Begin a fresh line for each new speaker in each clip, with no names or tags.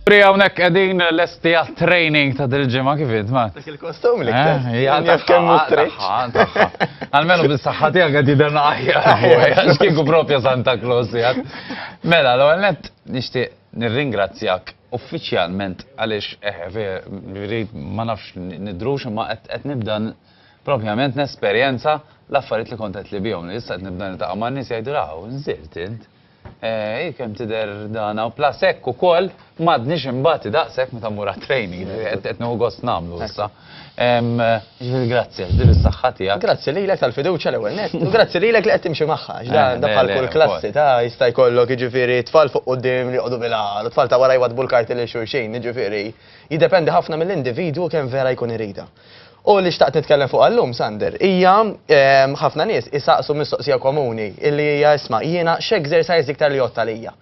Sispri hawnhekk qegħdin lesti għat-training ta' dil-ġimgħa kif int ma.
Dak il-kostum li
Jaf kemm Almenu bis-saħħa tiegħek qed jidher aħjar għax kieku proprja Santa Claus jgħid. Mela l-ewwel nett nixtieq nirringrazzjak uffiċjalment għaliex ma nafx nidrux imma qed nibda propjament nesperjenza l-affarijiet li kont qed li bihom li issa qed nibda niltaqa' man nies jgħidu raw nżirt int. Kemm tidher dana u plas hekk ukoll m'għadniex imbagħad daqshekk meta mmur training qed nieħu gost nagħmlu issa. Grazzi din is-saħħa tiegħek.
Grazzi lilek tal-fiduċja l-ewwel nett. U grazzi lilek li qed timxi magħha. Da bħal kull klassi ta' jista' jkollok jiġifieri tfal fuq quddiem li jqogħdu bil-għal, tfal ta' wara jwadbu l-karti lil xulxin, jiġifieri jiddependi ħafna mill-individwu kemm vera jkun irida. U li xtaqt nitkellem fuq għallum, Sander, hija ħafna nies isaqsu mistoqsija komuni illi hija isma' jiena x'exercise iktar li jotta lija.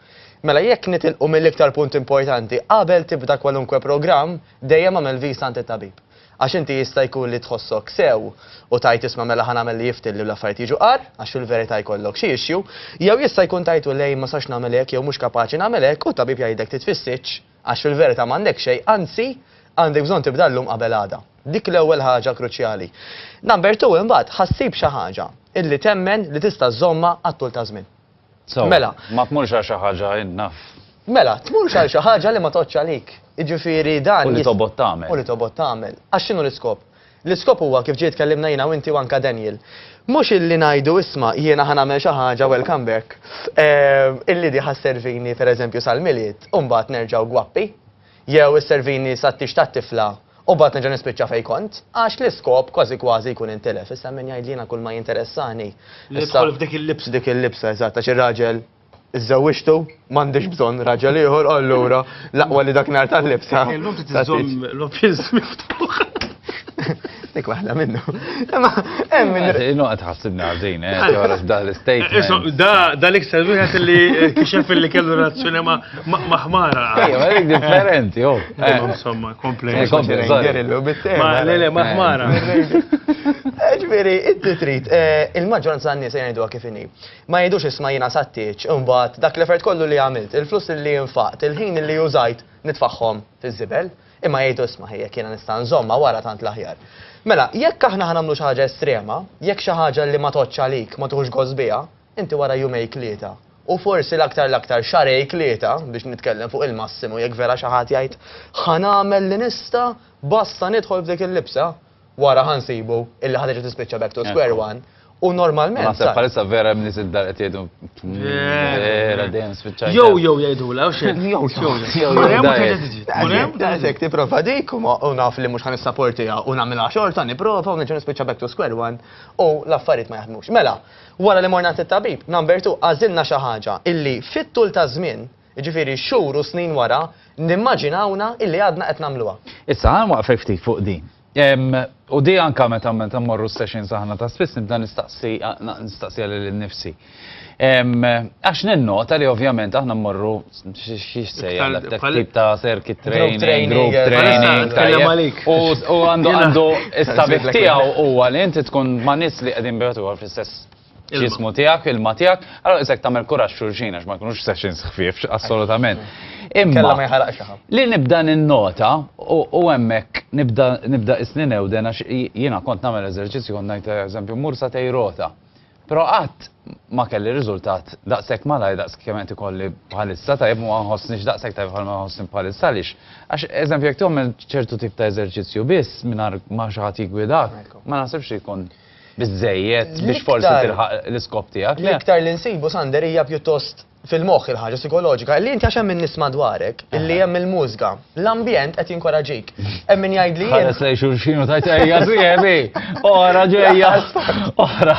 Mela jekk nitilqu mill-iktar punt importanti qabel tibda kwalunkwe programm dejjem għamel vista għand it-tabib. Għax inti jista' jkun li tħossok sew u tajt isma' mela ħanagħmel li jiftil li l-affarijiet jiġu qar għax fil-verità jkollok xi issue, jew jista' jkun tajtu lej ma sax nagħmel hekk jew mhux kapaċi nagħmel hekk u tabib jgħidlek titfissiċ għax fil-verità m'għandek xejn, anzi għandek bżonn tibda llum qabel għada. Dik l-ewwel ħaġa kruċjali. Number 2 imbagħad ħassib xi ħaġa illi temmen li tista' żomma għat-tul ta' żmien. Mela,
ma tmurx għal xi ħaġa innaf.
Mela, tmurx għal xi ħaġa li ma toċċ għalik. Jiġifieri dan.
U li tobgħod tagħmel.
U li tobgħod tagħmel. Għax x'inhu l-iskop? L-iskop huwa kif ġiet tkellimna jiena u inti u anke Daniel. Mhux illi ngħidu isma' jiena ħanagħmel xi ħaġa welcome back. Illi di ħasservini pereżempju sal-miliet u mbagħad nerġgħu gwappi. Jew isservini sat-tix tat-tifla u bat neġa nispiċċa fej kont, għax l-iskop kważi jkun intelef. Issa min jgħidlina kull ma jinteressani.
Nidħol f'dik il-libs.
Dik il-libsa, eżatt, għax ir-raġel iżżewwixtu, m'għandix bżonn raġel ieħor, allura laqwa li dak nhar tal-libsa.
Illum titiżomm l-opis miftuħ.
Dik waħda minnu. Imma hemm min.
Inhu qed ħassibni ħażin, wara f'dan l-statement.
Da l-iktar wieħed li kixef li kellu relazzjoni ma' ħmara.
Ejja, dik differenti, oh.
Insomma, komplejn.
Ma
lele ma' ħmara.
Ġifieri, inti trid, il-maġġoranza tan-nies jgħiduha kif inhi. Ma jgħidux isma' jiena sattiċ, imbagħad dak l-effert kollu li għamilt, il-flus li infaqt, il-ħin li użajt nitfaħħom fiż-żibel, imma jgħidu isma' ħejjek jiena nista' nżomma wara tant l-aħjar. Mela, jekk aħna ħanamlu xi ħaġa estrema, jekk xi ħaġa li ma toċċ għalik ma tuħux gost biha, inti wara jumej tlieta. U forsi l-aktar xarej tlieta biex nitkellem fuq il-massimu jekk vera xi ħadd jgħid ħanagħmel li nista' basta nidħol f'dik il-libsa wara ħansibu illi ħadd tispiċċa back to square one. U normalment.
Naħseb bħalissa vera mnies id-dar qed jgħidu vera dejjem spiċċajt.
Jew jgħidula xejn.
Daqshekk tipprova dik u naf li mhux ħanissapportiha u nagħmilha xorta nipprova u nerġa' nispiċċa back to square one u l-affarijiet ma jaħdmux. Mela, wara li morna tit-tabib, number 2 għażilna xi ħaġa illi fit-tul ta' żmien, jiġifieri xhur u snin wara, nimmaġinawna illi għadna qed nagħmluha.
Issa ħan waqfek ftit fuq din. U di anka meta mmorru sessions aħna ta' spiss nibda nistaqsija lil nifsi. Għax ninnota li ovvjament aħna mmorru x'sejja dak tip ta' circuit training, group training, u għandu is-sabiħ tiegħu huwa li inti tkun ma' nies li qegħdin bejgħu fl-istess ġismu tiegħek, ilma tiegħek, allura isek tagħmel kuraġġ xulxin għax ma jkunux sessions ħfief assolutament.
Kella ma jħaraqx ħadd.
Li nibda ninnota u hemmhekk nibda isnin ewden għax jiena kont nagħmel eżerċizzju kont ngħid eżempju mur sa rota. Però qatt ma kelli riżultat daqshekk malaj daqs kemm qed ikolli bħalissa tajjeb ma nħossniex daqshekk tajjeb bħal ma nħossni bħalissa għaliex. Għax eżempju jekk tagħmel ċertu tip ta' eżerċizzju biss mingħajr ma xi ħadd jigwidak, ma naħsibx li jkun biżejjed biex forsi tilħaq l-iskop tiegħek.
L-iktar li nsibu Sander hija pjuttost fil-moħħ il-ħaġa psikoloġika, li inti għax hemm min nisma' dwarek, illi hemm il-mużika, l-ambjent qed jinkoraġik. Hemm min jgħid li jien.
Ħares lej xulxin u tajt ejja żiebi. Ora ġejja. Ora.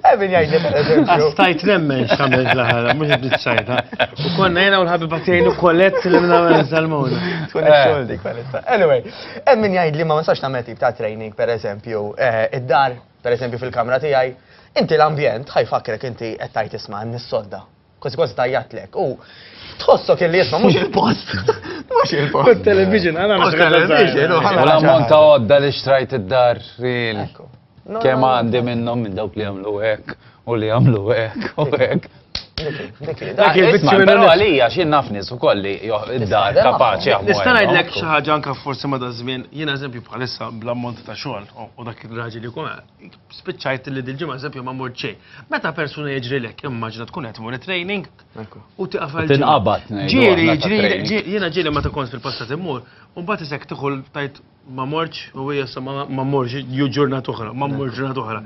Hemm min jgħid li pereżempju.
Stajt nemmen x'għamilt l-aħħar, mhux qed nitsajta. U konna jiena u l-ħabib tiegħi Kolett li nagħmel salmon.
Tkun ix-xogħol dik bħalissa. Anyway, hemm min jgħid li ma nistax nagħmel tip ta' training pereżempju id-dar, pereżempju fil-kamra tiegħi, inti l-ambjent ħajfakrek inti qed tajt isma' nis-sodda. Kważi tajjatlek. U tħossok illi jisma' mhux il-post. Mhux il-post.
Television,
television.
U l-ammont ta' għodda li xtrajt id-dar ril. Kemm għandi minnhom minn dawk li jagħmlu hekk u li jagħmlu hekk u hekk.
Dak il-vizzju
Però
minnu
għalija xien naf nies ukoll li id-dar kapaċi jaħdmu.
Nista' ngħidlek xi ħaġa anke forsi ma' żmien, jiena eżempju bħalissa bl-ammont ta' xogħol u dak ir-raġel li jkun spiċċajt li dil-ġimgħa eżempju ma mort xejn. Meta persuna jiġrilek immaġina tkun qed tmur training u tiqaf
Tinqabad
jiena ġieli meta kont fil-passat immur, u mbagħad isek tidħol tajt ma mortx u hija ma morx ġurnata oħra, ma morx ġurnata oħra.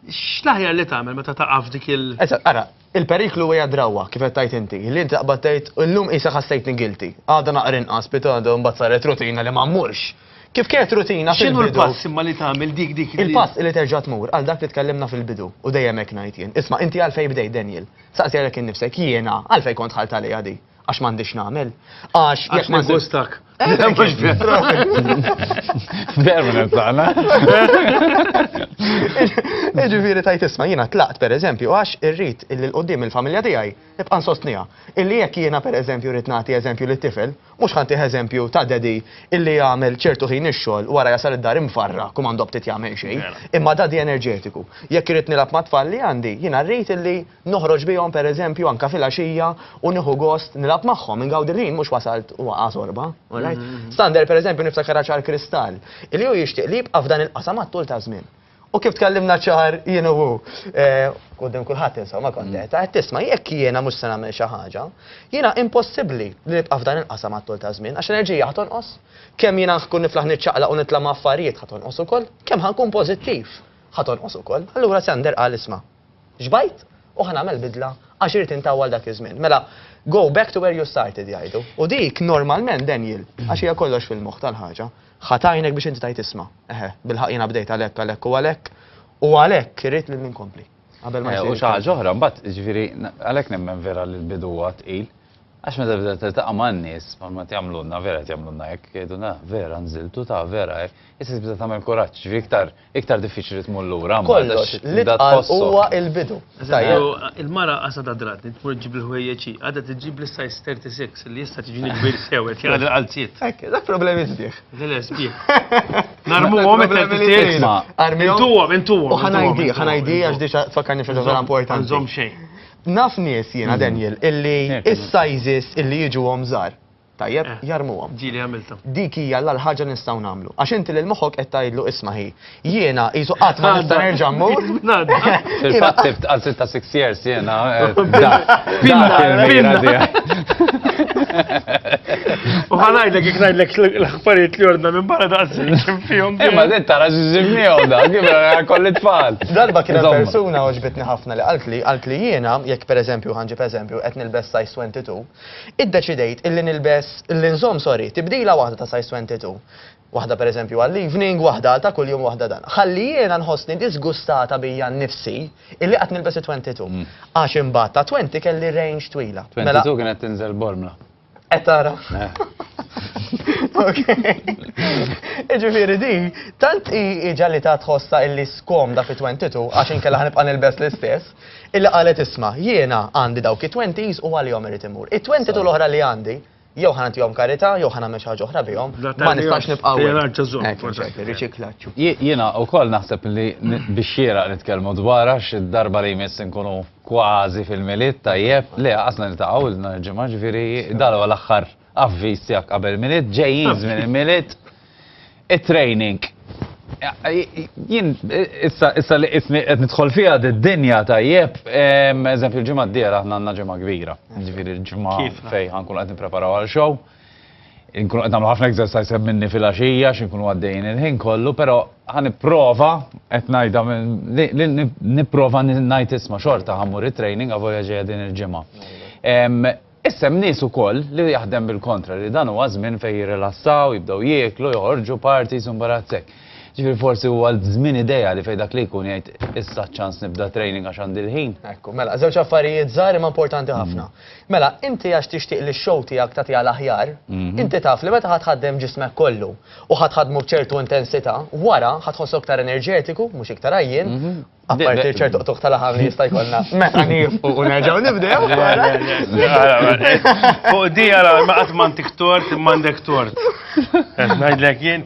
X'laħjar li tagħmel meta taqaf dik il-
Ara, il-periklu hija drawwa kif qed tajt inti. Li inti taqbad tgħid illum qisha ħassejtni guilty. Għada naqra inqas għadu mbagħad saret rutina li ma mmurx. Kif kienet rutina
x'inhu
fil-bidu?
l-pass imma li tagħmel dik
Il-pass li terġa' tmur għal dak li tkellimna fil-bidu u dejjem hekk ngħid jien. Isma' inti għalfejn bdej Daniel. Saqsi għalek innifsek jiena għalfejn kont ħalt għalija di. Għax m'għandix nagħmel. Għax
ma gustak.
Dermen tagħna.
Ġifieri tajt isma' jiena tlaqt pereżempju għax irrid illi l-qudiem il-familja tiegħi nibqa' nsostniha. Illi jekk jiena pereżempju rid nagħti eżempju lit-tifel, mhux ħantih eżempju ta' dedi illi jagħmel ċertu ħin ix-xogħol wara jasal id-dar imfarra kumandok tit jagħmel xejn, imma dadi enerġetiku. Jekk irid nilab ma' tfal li għandi, jiena rrid illi noħroġ bihom pereżempju anke fil-għaxija u nieħu gost nilab magħhom ingawdi l-ħin mhux wasalt waqa' sorba. Stander pereżempju niftakar ċar kristall, illi hu jixtieq li jibqa' f'dan il-qasam għat-tul ta' żmien. U kif tkellimna ċar jiena hu quddiem kulħadd insaw ma kontet, qed tisma' jekk jiena mhux se nagħmel xi ħaġa, jiena impossibbli li nibqa' f'dan il-qasam għat-tul ta' żmien għax enerġija ħatonqos. Kemm jiena nkun niflaħ niċċaqlaq u nitla' ma' affarijiet ħatonqos ukoll, kemm ħankun pożittiv ħatonqos ukoll. Allura Sander qal isma' xbajt u ħanagħmel bidla għax irid intawwal dak iż-żmien. Mela go back to where you started jgħidu. U dik normalment Daniel għax hija kollox fil-moħħ tal-ħaġa. Ħatajnek biex inti tajt isma'. Bil-ħaq jiena bdejt għalhekk u għalhekk irrid li ninkompli. Qabel ma
U xi ħaġa oħra mbagħad jiġifieri għalhekk nemmen vera li l-bidu huwa tqil. Għax meta bdew tiltaqa' man-nies ma tagħmlulna vera qed jagħmlulna hekk jgħidulna vera nżiltu ta' vera issa tibda tagħmel kuraġġ, ġifieri iktar diffiċli tmur lura.
Kollox li tqal huwa l-bidu.
Il-mara qasad drat, tmur ġib il-ħwejjeġ, għadha tiġib l-size 36 li jista' tiġini kbir sewet, jgħadha l-qalziet.
Hekk, dak problemi sbieħ.
Sbieħ. Narmuhom intuhom.
U ħanajdi għax diġà tfakkarni fil vera importanti.
Nżomm xejn.
Naf nies jiena Daniel illi is-sizes illi jiġuhom żgħar. Tajjeb, jarmuhom.
Ġieli għamilta.
Dik hija l-ħaġa nistgħu nagħmlu. Għax inti lil moħħok qed tgħidlu isma' hi. Jiena qisu qatt ma nista' nerġa' mmur.
Fil-fatt sibt għal 6 years jiena.
U ħanajdlek jekk ngħidlek l-aħbarijiet li ordna minn barra daqshekk fihom.
Imma din tara x'ġibnihom da, kif kolli tfal.
Darba kien persuna oġbitni ħafna li qalt li jiena jekk pereżempju ħanġib eżempju qed nilbes size 22, iddeċidejt illi nilbes illi nżomm tibdila waħda ta' size 22. Waħda pereżempju għall-evening, waħda ta' kuljum waħda dan. Ħalli jiena nħossni disgustata bija nnifsi illi qed nilbes 22. Għax imbagħad ta' 20 kelli range twila.
22 kienet tinżel bormla.
Tara. Ġifieri di, tant ġalli ta' tħossa illi skomda fi 22 għax inkella ħanibqa' nilbes l-istess, illi qalet isma' jiena għandi dawk it-20s u għalihom irid imur. It-22 l-oħra li għandi jew ħanatihom karità, jew ħanagħmel xi ħaġa oħra bihom, ma nistax nibqgħu. Riċiklaġġu.
Jiena wkoll naħseb li biex xieraq nitkellmu dwar għax id-darba li jmiss inkunu kważi fil-miliet tajjeb, le qasna niltaqgħu l-ġimgħa ġifieri dan huwa l-aħħar avviż tiegħek qabel miliet, ġejjin żmien il-miliet, it-training. Jien issa li qed nidħol fiha d-dinja tajjeb, eżempju l-ġimgħa d-dieħla aħna għandna ġimgħa kbira. Ġifieri l-ġimgħa fejn ħankunu qed nippreparaw għal show. Nkunu qed nagħmlu ħafna exercise minni fil-għaxija x'inkunu għaddejjin il-ħin kollu, però ħanipprova qed ngħidha nipprova ngħid isma' xorta ħammur it-training għavolja ġejja din il-ġimgħa. Issa nies ukoll li jaħdem bil-kontra li dan huwa żmien fejn jirrilassaw, jibdew jieklu, joħorġu parties u mbarazzek. Ġifieri forsi huwa żmien idea li fejn dak li jkun jgħid issa ċans nibda training għax għandi l-ħin. Ekku,
mela, żewġ affarijiet żgħar imma importanti ħafna. Mela, inti għax tixtieq li x-show tiegħek tagħtiha l-aħjar, inti taf li meta ħadħaddem ġismek kollu u ħadħadmu b'ċertu intensità, wara ħadħossu iktar enerġetiku, mhux iktar għajjin, apparti ċertu qtuq tal-aħħar li jista' jkollna meta nieqfu u nerġgħu nibdew.
Fuq di ara ma qatt m'għandek tort m'għandek tort. Ngħidlek jien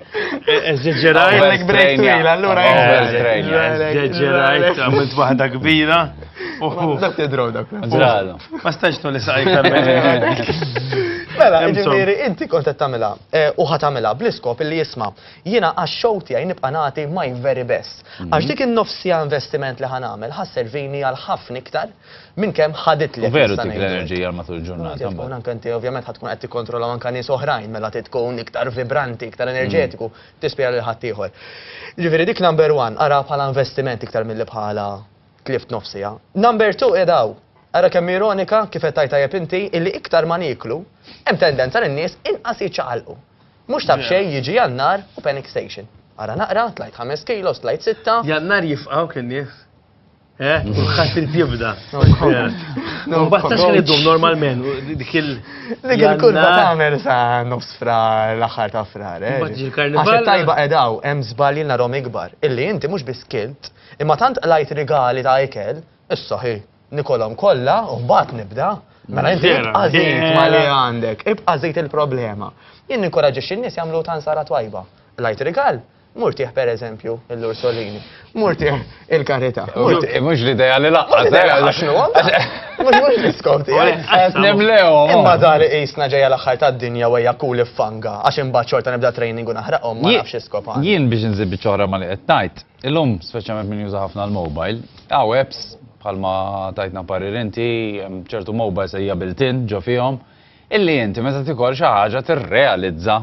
eżaġerajt
break twila, allura
eżaġerajt għamilt waħda kbira.
Dak tidrow dak.
Zradu.
Ma stax tu li saqajk
Mela, ġifieri, inti kont qed tagħmilha u ħad tagħmilha bl-iskop illi jisma' jiena għax-show tiegħi nibqa' nagħti my very best. Għax dik in-nofsija investiment li ħanamel ħasservini għal ħafna iktar minn kemm ħadit li.
Veru dik l-enerġija matul il-ġurnata.
Tkun anke inti ovvjament ħad tkun qed tikkontrolla anke nies oħrajn mela tkun iktar vibranti, iktar enerġetiku, tispjega lil ħadd ieħor. Ġifieri dik number one, ara bħala investiment iktar milli bħala klift nofsija. Number two edaw. Ara kemm ironika kif qed tajtajjeb inti illi iktar ma niklu, hemm tendenza lin-nies inqas jiċċaqalqu. Mhux taf xejn jiġi jannar u panic station. Ara naqra tlajt 5 kilos, tlajt 6.
Jannar jifqaw kien nies. Kulħadd il-bibda. Ma bastax nidhom normalment dik
Dik il-kurba tagħmel sa nofs frar l-aħħar ta' frar. Għax tajba edaw hemm żbalji narhom ikbar. Illi inti mhux biss kilt, imma tant lajt rigali ta' ikel, issa ħi nikolhom kollha u mbagħad nibda. Mela inti ibqa' żejt ma li għandek, ibqa' żejt il-problema. Jien ninkoraġġixxi n-nies jagħmlu tansara twajba. Lajt rigal, murtieħ pereżempju l-Ursolini, murtieħ il-karità.
Mhux l-idea li laqqas.
Mhux l-iskop tiegħek.
Nemlewhom.
Imma dar qisna ġejja l-aħħar tad-dinja wejja kul iffanga għax imbagħad xorta nibda training u naħraqhom ma nafx iskop.
Jien biex nżib biċċora ma li qed ngħid, illum speċjalment min juża ħafna l-mobile, hawn apps bħalma tajtna parir inti, ċertu mobiles hija built-in ġo fihom, illi inti meta tikol xi ħaġa tirrealizza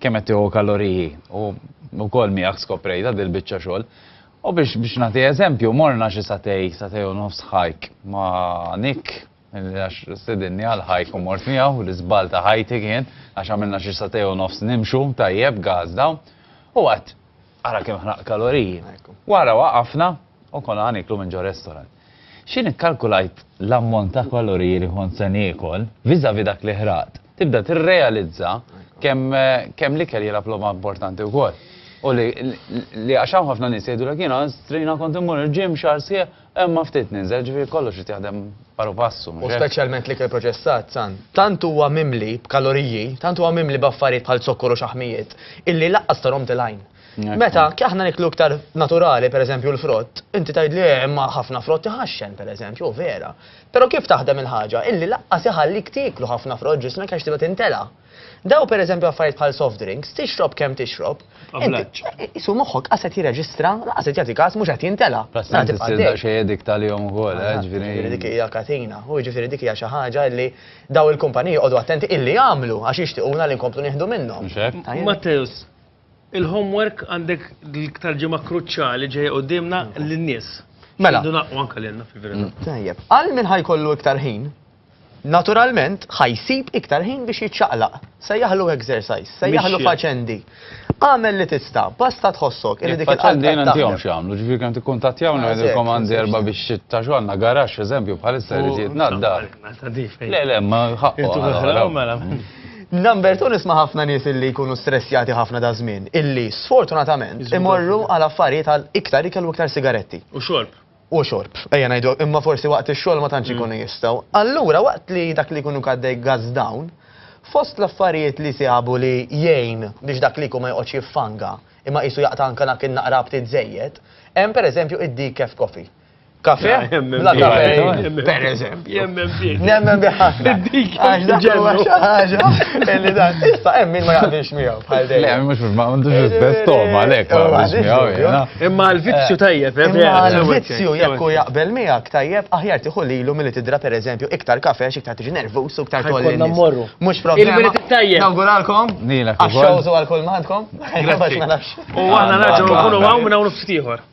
kemm qed tieħu kaloriji u wkoll miegħek skoprejta dil-biċċa xogħol. U biex nagħti eżempju, morna xi satej u nofs hike ma' Nick, għax stidinni għal hike u mort miegħu l-iżbal ta' ħajti kien għax għamilna xi satej u nofs nimxu tajjeb gazda u għadd ara kemm ħnaq kaloriji. Wara waqafna u konna niklu minn ġo restorant. Xin ikkalkulajt l-ammont ta' kaloriji li kont se niekol viżavi dak li ħraqt. Tibda tirrealizza kemm l-ikel jilab logħba importanti wkoll. U li għaxam ħafna nies jgħidu lek jiena strina kont immur il-ġim xahar sieħ imma ftit ninżel ġifieri kollox irid jaħdem paru passu.
U speċjalment l-ikel proċessat, san. Tant huwa mimli b'kaloriji, tant huwa mimli b'affarijiet bħal zokkor u xaħmijiet illi laqqas tarhom tilajn. Meta aħna niklu iktar naturali, pereżempju l-frott, inti tgħidli imma ħafna frott iħaxxen pereżempju, vera. Però kif taħdem il-ħaġa illi laqqas iħallik tieklu ħafna frott ġismek għax tibgħet intela'. Daw pereżempju affarijiet bħal soft drinks, tixrob kemm tixrob. Isu moħħok qaset jirreġistra, qaset jagħti każ mhux qed jintela.
Tissilda xejn dik tal-jom ukoll, ġifieri.
Dik hija katina, u ġifieri dik hija xi ħaġa li daw il-kumpaniji qogħdu attenti illi jagħmlu għax jixtiequna li nkomplu nieħdu minnhom.
Matteus, il-homework għandek l-iktar ġimgħa kruċjali ġejja qudiemna lin-nies.
Mela.
Naqgħu anke lilna fil-verità.
Tajjeb. Għal min ħajkollu iktar ħin, naturalment ħajsib iktar ħin biex jiċċaqlaq. Sejjaħlu exercise, sejjaħlu faċendi. Għamel li tista, basta tħossok.
Faċendi għantijom xamlu, ġifir kem tikkuntattjawna għedilkom għandi erba biex taxu għanna garax, eżempju, bħalissa rriġiet nadda. Le, ma ħaqqo.
Number 2 nisma' ħafna nies illi jkunu stressjati ħafna da żmien, illi sfortunatament imorru għal affarijiet għal iktar ikel u iktar sigaretti.
U xorb.
U xorb. Ejja ngħidu, imma forsi waqt ix-xogħol ma tantx ikunu jistgħu. Allura waqt li dak li jkunu kaddej gas down, fost l-affarijiet li siħabu li jgħin biex dak li ma joqgħodx jiffanga, imma qisu jaqta' anke dak in-naqra ftit żejjed, hemm pereżempju id-decaf coffee. Kafe? La kafe, per eżempju. Nemmen biħafna. Għax ħaġa, illi dan, issa hemm min ma jaqbilx miegħu bħal dejjem.
Le, mhux ma m'għandux bestoma għalhekk ma miegħu.
Imma l-vizzju tajjeb,
imma l-vizzju jekk hu jaqbel miegħek tajjeb aħjar tieħu lilu milli tidra pereżempju iktar kafe għax iktar tiġi nervus u iktar tolli. Mhux problema. Nawguralkom.
Nilek
ukoll. Għax-xogħol għal kull maħadkom.
U aħna narġgħu nkunu hawn minn hawn ftit ieħor.